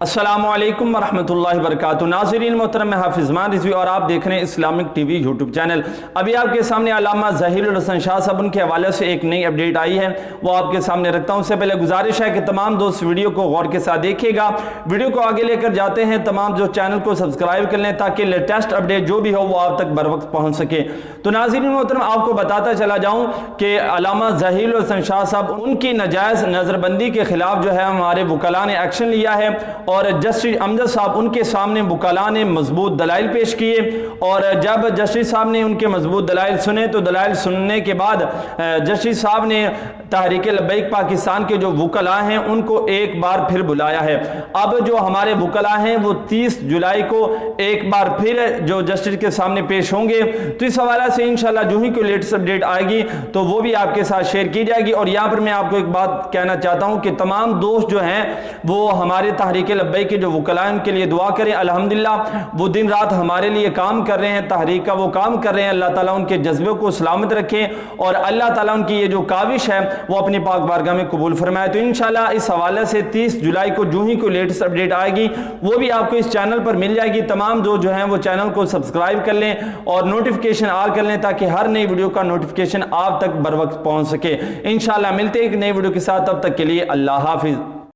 अस्सलामु अलैकुम वरहमतुल्लाहि वबरकातुहू। नाज़रीन मोहतरम, मैं हाफिज़ रिजवी और आप देख रहे हैं इस्लामिक टीवी यूट्यूब चैनल। अभी आपके सामने अल्लामा ज़हीर शाह साहब उनके हवाले से एक नई अपडेट आई है, वो आपके सामने रखता हूँ। उससे पहले गुजारिश है कि तमाम दोस्त वीडियो को गौर के साथ देखिएगा। वीडियो को आगे लेकर जाते हैं, तमाम जो चैनल को सब्सक्राइब कर लें ताकि लेटेस्ट अपडेट जो भी हो वो आप तक बर वक्त पहुँच सके। तो नाज़रीन मोहतरम, आपको बताता चला जाऊँ कि अल्लामा ज़हीर शाह साहब उनकी नाजायज़ नज़रबंदी के खिलाफ जो है हमारे वकला ने एक्शन लिया है और जस्टिस अमजद साहब उनके सामने वकला ने मजबूत दलाइल पेश किए। और जब जस्टिस साहब ने उनके मजबूत दलाइल सुने तो दलाइल सुनने के बाद जस्टिस साहब ने तहरीक लब्बैक पाकिस्तान के जो वकला हैं उनको एक बार फिर बुलाया है। अब जो हमारे वकला हैं वो 30 जुलाई को एक बार फिर जो जस्टिस के सामने पेश होंगे। तो इस हवाले से इंशाल्लाह जो ही कोई लेटेस्ट अपडेट आएगी तो वो भी आपके साथ शेयर की जाएगी। और यहाँ पर मैं आपको एक बात कहना चाहता हूँ कि तमाम दोस्त जो हैं वो हमारे तहरीक लब्बैक के जो वकला हैं उनके लिए दुआ करें। अल्हम्दुलिल्लाह वो दिन रात हमारे लिए काम कर रहे हैं, तहरीक का वो काम कर रहे हैं। अल्लाह ताला उनके जज्बे को सलामत रखें और अल्लाह ताला उनकी ये जो काविश है वो अपनी पाक बारगाह में कबूल फरमाए। तो इंशाल्लाह इस हवाले से 30 जुलाई को जो ही कोई लेटेस्ट अपडेट आएगी वो भी आपको इस चैनल पर मिल जाएगी। तमाम जो हैं वो चैनल को सब्सक्राइब कर लें और नोटिफिकेशन ऑन कर लें ताकि हर नई वीडियो का नोटिफिकेशन आप तक बर वक्त पहुंच सके। इंशाल्लाह मिलते हैं एक नई वीडियो के साथ, तब तक के लिए अल्लाह हाफिज।